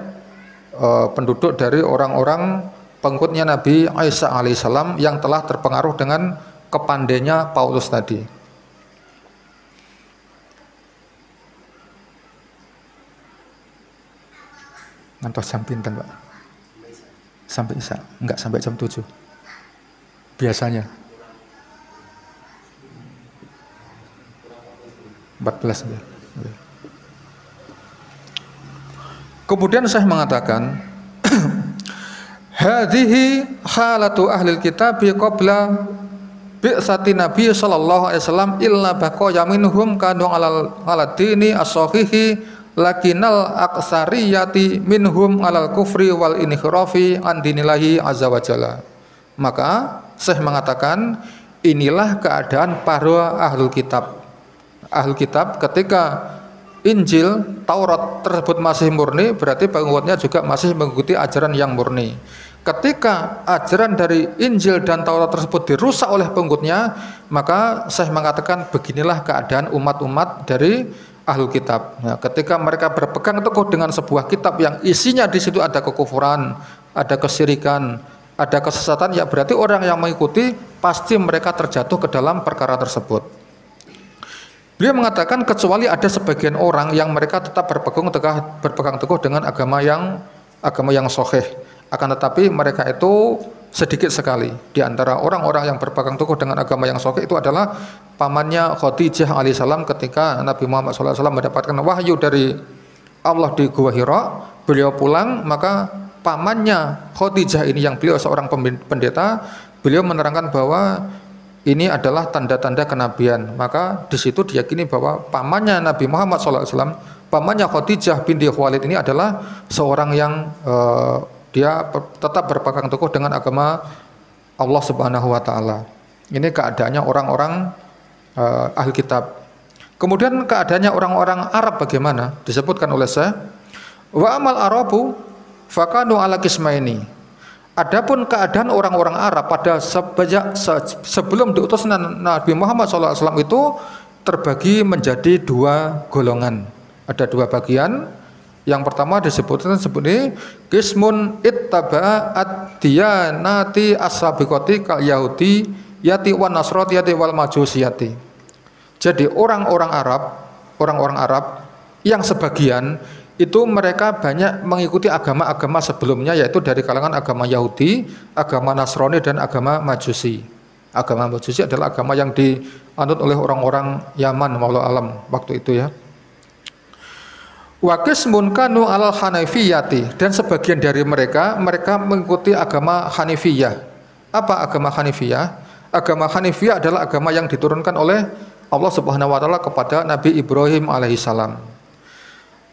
Speaker 1: penduduk dari orang-orang pengikutnya Nabi Isa alaihissalam yang telah terpengaruh dengan kepandainya Paulus tadi. Ngantos jam pinten, Pak? Sampai Isya. Enggak sampai jam 7. Biasanya 14 ya. Kemudian saya mengatakan hadhihi halatu ahlil kitab qabla bi'tsati Nabi sallallahu alaihi wasallam illa baqaya minhum kanu ala dini as-sahihi lakinal aksariyati minhum alal kufri wal inhirafi an dinillahi azza wa jalla. Maka saya mengatakan inilah keadaan para ahlul kitab. Ahlul kitab ketika Injil, Taurat tersebut masih murni, berarti pengikutnya juga masih mengikuti ajaran yang murni. Ketika ajaran dari Injil dan Taurat tersebut dirusak oleh pengikutnya, maka saya mengatakan beginilah keadaan umat-umat dari ahlul kitab. Nah, ketika mereka berpegang teguh dengan sebuah kitab yang isinya di situ ada kekufuran, ada kesyirikan, ada kesesatan, ya berarti orang yang mengikuti pasti mereka terjatuh ke dalam perkara tersebut. Beliau mengatakan kecuali ada sebagian orang yang mereka tetap berpegang teguh dengan agama yang sahih. Akan tetapi mereka itu sedikit sekali. Di antara orang-orang yang berpegang teguh dengan agama yang sahih itu adalah pamannya Khadijah alaihissalam ketika Nabi Muhammad SAW mendapatkan wahyu dari Allah di Gua Hira. Beliau pulang, maka pamannya Khadijah ini yang beliau seorang pendeta, beliau menerangkan bahwa ini adalah tanda-tanda kenabian. Maka di situ diyakini bahwa pamannya Nabi Muhammad SAW, pamannya Khadijah binti Khuwailid ini adalah seorang yang dia tetap berpegang teguh dengan agama Allah Subhanahu wa taala. Ini keadaannya orang-orang ahli kitab. Kemudian keadaannya orang-orang Arab bagaimana? Disebutkan oleh saya, wa amal arabu fakanu ala qismaini. Adapun keadaan orang-orang Arab pada sebelum diutusnya Nabi Muhammad SAW itu terbagi menjadi dua golongan. Ada dua bagian. Yang pertama disebutkan seperti qismun ittaba'a ad-diyanati as-sabiqati kal yahudi yati wan nasrati yati wal majusiyati. Jadi orang-orang Arab yang sebagian itu mereka banyak mengikuti agama-agama sebelumnya, yaitu dari kalangan agama Yahudi, agama Nasrani, dan agama Majusi. Agama Majusi adalah agama yang dianut oleh orang-orang Yaman, wallahu alam waktu itu ya. Wa qismun kanu alal hanifiyati, dan sebagian dari mereka mengikuti agama Hanifiyah. Apa agama Hanifiyah? Agama Hanifiyah adalah agama yang diturunkan oleh Allah Subhanahu wa taala kepada Nabi Ibrahim alaihissalam.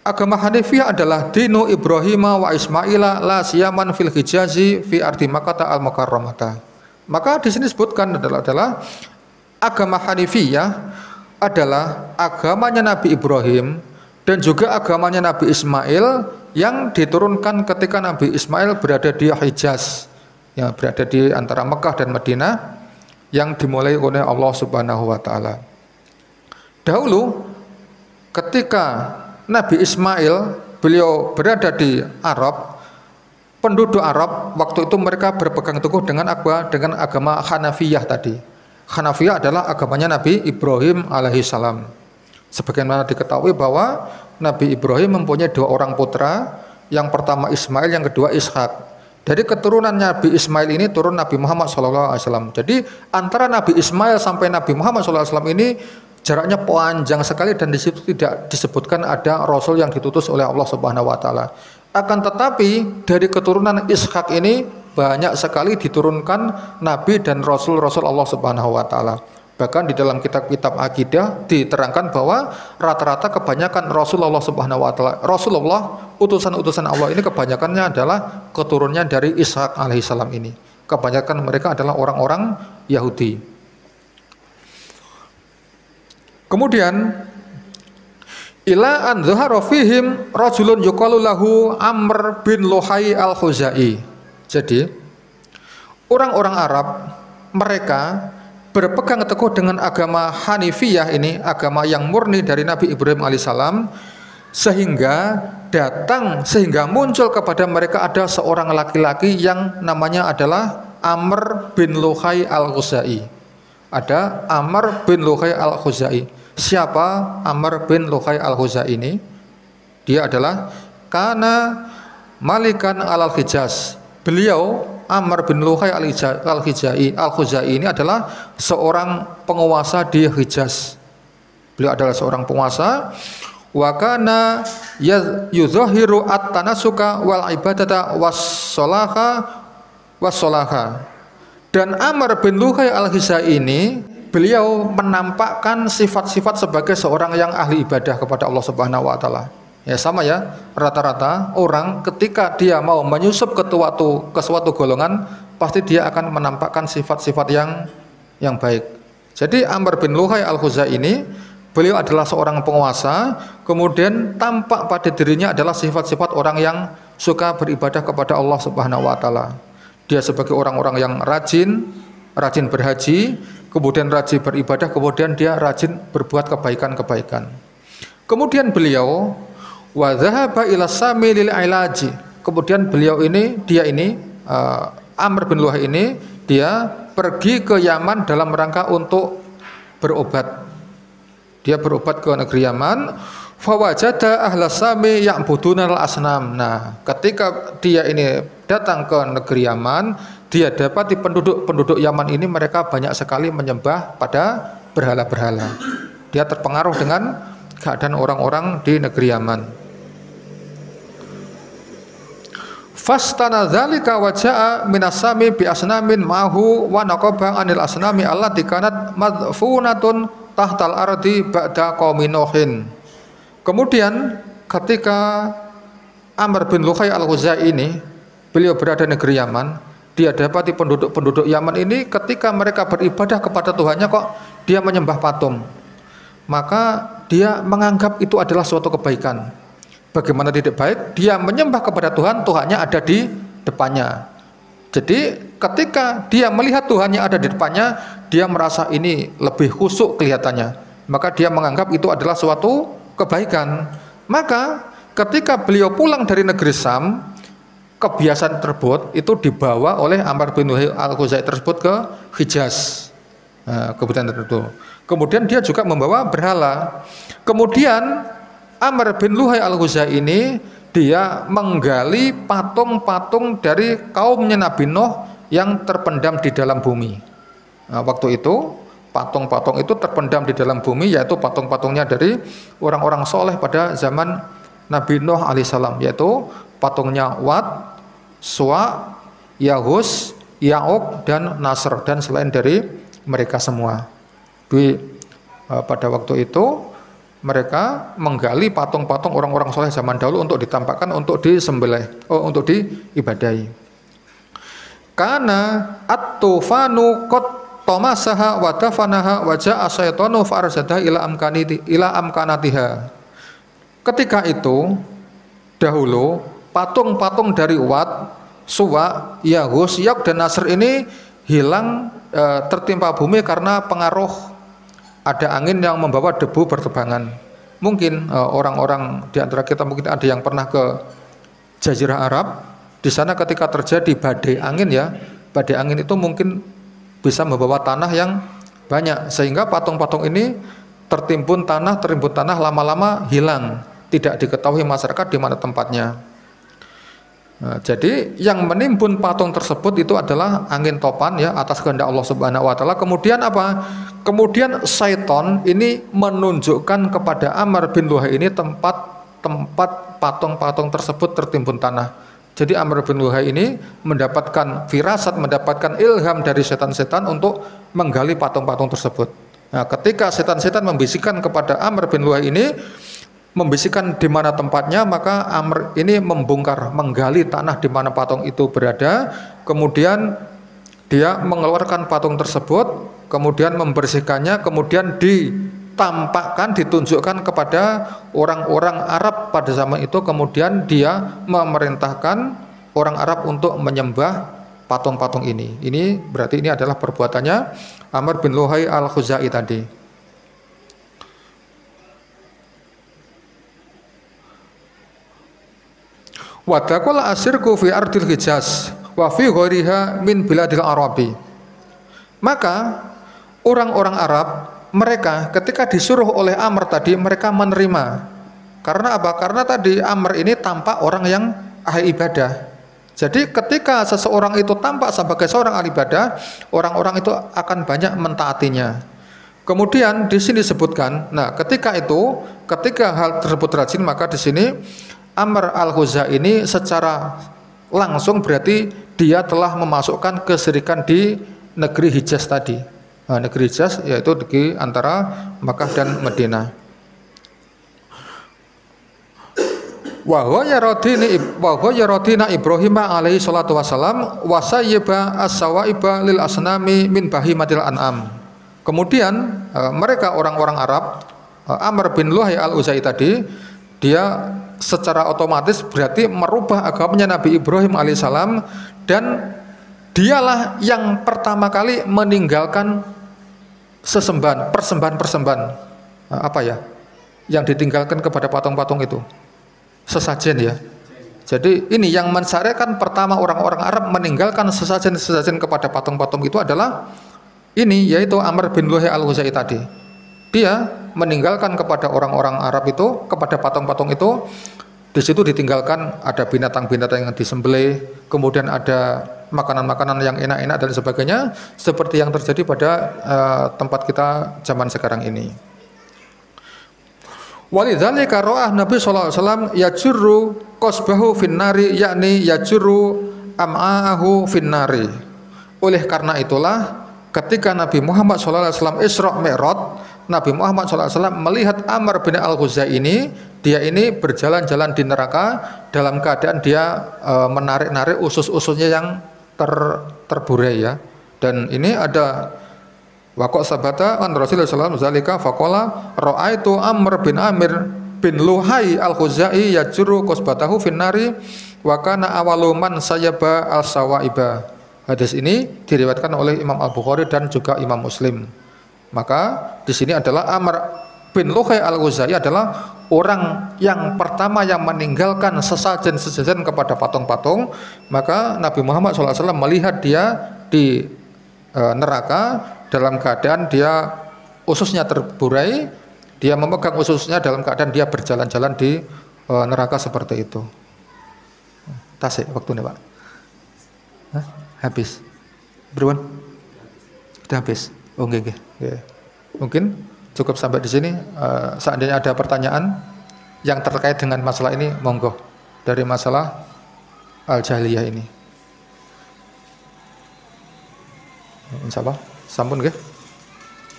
Speaker 1: Agama Hanifiyah adalah dinu Ibrahim wa Ismaila la siyaman fil Hijazi fi ardi Makkah al Mukarramata. Maka di sini disebutkan adalah agama Hanifiyah adalah agamanya Nabi Ibrahim dan juga agamanya Nabi Ismail yang diturunkan ketika Nabi Ismail berada di Hijaz, yang berada di antara Mekah dan Madinah, yang dimulai oleh Allah Subhanahu wa taala. Dahulu ketika Nabi Ismail beliau berada di Arab, penduduk Arab waktu itu mereka berpegang teguh dengan agama Hanafiyah tadi. Hanafiyah adalah agamanya Nabi Ibrahim alaihissalam. Sebagaimana diketahui bahwa Nabi Ibrahim mempunyai dua orang putra, yang pertama Ismail, yang kedua Ishak. Dari keturunan Nabi Ismail ini turun Nabi Muhammad SAW. Jadi antara Nabi Ismail sampai Nabi Muhammad SAW ini jaraknya panjang sekali, dan di situ tidak disebutkan ada rasul yang ditutus oleh Allah Subhanahu wa taala. Akan tetapi dari keturunan Ishak ini banyak sekali diturunkan nabi dan rasul-rasul Allah Subhanahu wa taala. Bahkan di dalam kitab-kitab akidah diterangkan bahwa rata-rata kebanyakan Rasulullah Subhanahu wa taala, Rasulullah utusan-utusan Allah ini kebanyakannya adalah keturunannya dari Ishak alaihissalam ini. Kebanyakan mereka adalah orang-orang Yahudi. Kemudian ila an dhahara fihim rajulun yuqalu lahu Amr bin Luhai al-Khuzai. Jadi orang-orang Arab mereka berpegang teguh dengan agama Hanifiyah ini, agama yang murni dari Nabi Ibrahim alaihissalam, sehingga muncul kepada mereka ada seorang laki-laki yang namanya adalah Amr bin Luhai al-Khuzai. Ada Amr bin Luhai al-Khuzai. Siapa Amr bin Luhai al-Khuzai ini? Dia adalah karena malikan alal Hijaz. Beliau Amr bin Luhai al-Khuzai ini adalah seorang penguasa di Hijaz. Beliau adalah seorang penguasa. Wa kana yuzahiru at-tanasuka wal ibadata was-salaha. Dan Amr bin Luhai al-Khuzai ini beliau menampakkan sifat-sifat sebagai seorang yang ahli ibadah kepada Allah Subhanahu wa taala. Ya sama ya, rata-rata orang ketika dia mau menyusup ke suatu golongan pasti dia akan menampakkan sifat-sifat yang baik. Jadi Amr bin Luhai al-Khuzai ini beliau adalah seorang penguasa, kemudian tampak pada dirinya adalah sifat-sifat orang yang suka beribadah kepada Allah Subhanahu wa taala. Dia sebagai orang-orang yang rajin berhaji, kemudian rajin beribadah, kemudian dia rajin berbuat kebaikan-kebaikan. Kemudian beliau wa dzahaba ila Sami lil ilaji. Kemudian beliau ini Amr bin Luhai ini dia pergi ke Yaman dalam rangka untuk berobat. Dia berobat ke negeri Yaman. Fawajada ahla Sami ya'budunal asnam. Nah, ketika dia ini datang ke negeri Yaman, dia dapati penduduk Yaman ini mereka banyak sekali menyembah pada berhala-berhala. Dia terpengaruh dengan keadaan orang-orang di negeri Yaman. Fastana dzalika wa jaa minas Sami bi asnamin mahu wa naqaba anil asnami allati kanat madfunatun tahtal ardi ba'da qaumi Nuhin. Kemudian ketika Amr bin Luhai al-Khuzai ini beliau berada di negeri Yaman, dia dapati penduduk Yaman ini ketika mereka beribadah kepada Tuhannya kok dia menyembah patung. Maka dia menganggap itu adalah suatu kebaikan. Bagaimana tidak baik? Dia menyembah kepada Tuhan, Tuhannya ada di depannya. Jadi ketika dia melihat Tuhannya ada di depannya, dia merasa ini lebih khusyuk kelihatannya. Maka dia menganggap itu adalah suatu kebaikan. Maka ketika beliau pulang dari negeri Sam, kebiasaan tersebut itu dibawa oleh Amr bin Luhai al-Khuzai tersebut ke Hijaz. Kebetulan tertentu. Kemudian dia juga membawa berhala. Kemudian Amr bin Luhai al-Khuzai ini dia menggali patung-patung dari kaumnya Nabi Nuh yang terpendam di dalam bumi. Waktu itu patung-patung itu terpendam di dalam bumi, yaitu patung-patungnya dari orang-orang soleh pada zaman Nabi Nuh alaihissalam, yaitu patungnya Wat, Suwa, Yahus, Ya'uq, dan Nasr, dan selain dari mereka semua. Pada waktu itu mereka menggali patung-patung orang-orang soleh zaman dahulu untuk ditampakkan, untuk disembelih, untuk diibadahi. Karena at-tufanu qad tamasaha wa dafanaha wa ja'a syaitanu fa'arsadaha ila amkanatiha. Ketika itu dahulu patung-patung dari Wat, Suwa, Yahus, Ya'uq, dan Nasr ini hilang, tertimpa bumi karena pengaruh ada angin yang membawa debu berterbangan. Mungkin orang-orang di antara kita mungkin ada yang pernah ke Jazirah Arab. Di sana ketika terjadi badai angin badai angin itu mungkin bisa membawa tanah yang banyak, sehingga patung-patung ini tertimbun tanah lama-lama hilang, tidak diketahui masyarakat di mana tempatnya. Jadi yang menimbun patung tersebut itu adalah angin topan atas kehendak Allah Subhanahu wa taala. Kemudian apa? Kemudian syaitan ini menunjukkan kepada Amr bin Luhai ini tempat patung-patung tersebut tertimbun tanah. Jadi Amr bin Luhai ini mendapatkan firasat, mendapatkan ilham dari setan-setan untuk menggali patung-patung tersebut. Nah, ketika setan-setan membisikkan kepada Amr bin Luhai ini, membisikkan di mana tempatnya, maka Amr ini membongkar, menggali tanah di mana patung itu berada, kemudian dia mengeluarkan patung tersebut, kemudian membersihkannya, kemudian ditampakkan, ditunjukkan kepada orang-orang Arab pada zaman itu. Kemudian dia memerintahkan orang Arab untuk menyembah patung-patung ini. Ini berarti ini adalah perbuatannya Amr bin Luhai al-Khuzai tadi. Wadakul asirku fi ardil Hijaz wa fi ghairiha min biladil Arabi. Maka orang-orang Arab, mereka ketika disuruh oleh Amr tadi, mereka menerima. Karena apa? Karena tadi Amr ini tampak orang yang ahli ibadah. Jadi ketika seseorang itu tampak sebagai seorang ahli ibadah, orang-orang itu akan banyak mentaatinya. Kemudian di sini disebutkan, nah ketika hal tersebut rajin, maka di sini Amr al-Ghuzai ini secara langsung berarti dia telah memasukkan kesyirikan di negeri Hijaz tadi. Nah, negeri Hijaz yaitu di antara Makkah dan Madinah. Wa huwa yaradina Ibrahim alaihi salatu wasalam wa sayyiba as-sawaiba lil asnami min bahimatil an'am. Kemudian mereka orang-orang Arab, Amr bin Luhai al-Ghuzai tadi, dia secara otomatis berarti merubah agamanya Nabi Ibrahim alaihissalam, dan dialah yang pertama kali meninggalkan persembahan apa ya yang ditinggalkan kepada patung-patung itu, sesajen ya. Jadi ini yang mensyariatkan pertama orang-orang Arab meninggalkan sesajen kepada patung-patung itu adalah ini, yaitu Amr bin Luhai al-Ghuzai tadi. Dia meninggalkan kepada orang-orang Arab itu, kepada patung-patung itu, di situ ditinggalkan ada binatang-binatang yang disembelih, kemudian ada makanan-makanan yang enak-enak dan sebagainya, seperti yang terjadi pada tempat kita zaman sekarang ini. Walidzalika ra'ah Nabi sallallahu alaihi wasallam yajurru qasbahu finnari, yakni yajurru am'ahu finnari. Oleh karena itulah ketika Nabi Muhammad SAW Isra Mi'raj, Nabi Muhammad SAW melihat Amr bin al-Ghuzai ini, dia ini berjalan-jalan di neraka dalam keadaan dia menarik-narik usus-ususnya yang terburai ya. Dan ini ada waqo sabata an Rasulullah SAW zalika faqala ra'aitu Amr bin Luhai al-Ghuzai yajru qasbatahu finnari wa kana awalu man sayaba al-sawaiba. Hadis ini diriwayatkan oleh Imam Al-Bukhari dan juga Imam Muslim. Maka di sini adalah Amr bin Luhai al-Ghuzai adalah orang yang pertama yang meninggalkan sesajen-sesajen kepada patung-patung. Maka Nabi Muhammad SAW melihat dia di neraka dalam keadaan dia ususnya terburai, dia memegang ususnya dalam keadaan dia berjalan-jalan di neraka seperti itu. Tasik waktunya Pak. Hah? Habis. Beruan? Sudah habis. Oh nggih. Mungkin cukup sampai di sini. Seandainya ada pertanyaan yang terkait dengan masalah ini, monggo, dari masalah al-jahiliyah ini. Insya Allah sampun nggih.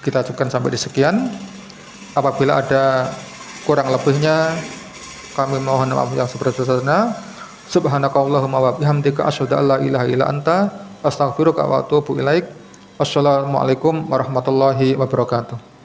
Speaker 1: Kita cukupkan sampai di sekian. Apabila ada kurang lebihnya, kami mohon maaf yang sebesar-besarnya. Subhanakallahumma wa bihamdika asyhadu an la ilaha illa anta astaghfiruka wa atubu ilaik. Wassalamualaikum warahmatullahi wabarakatuh.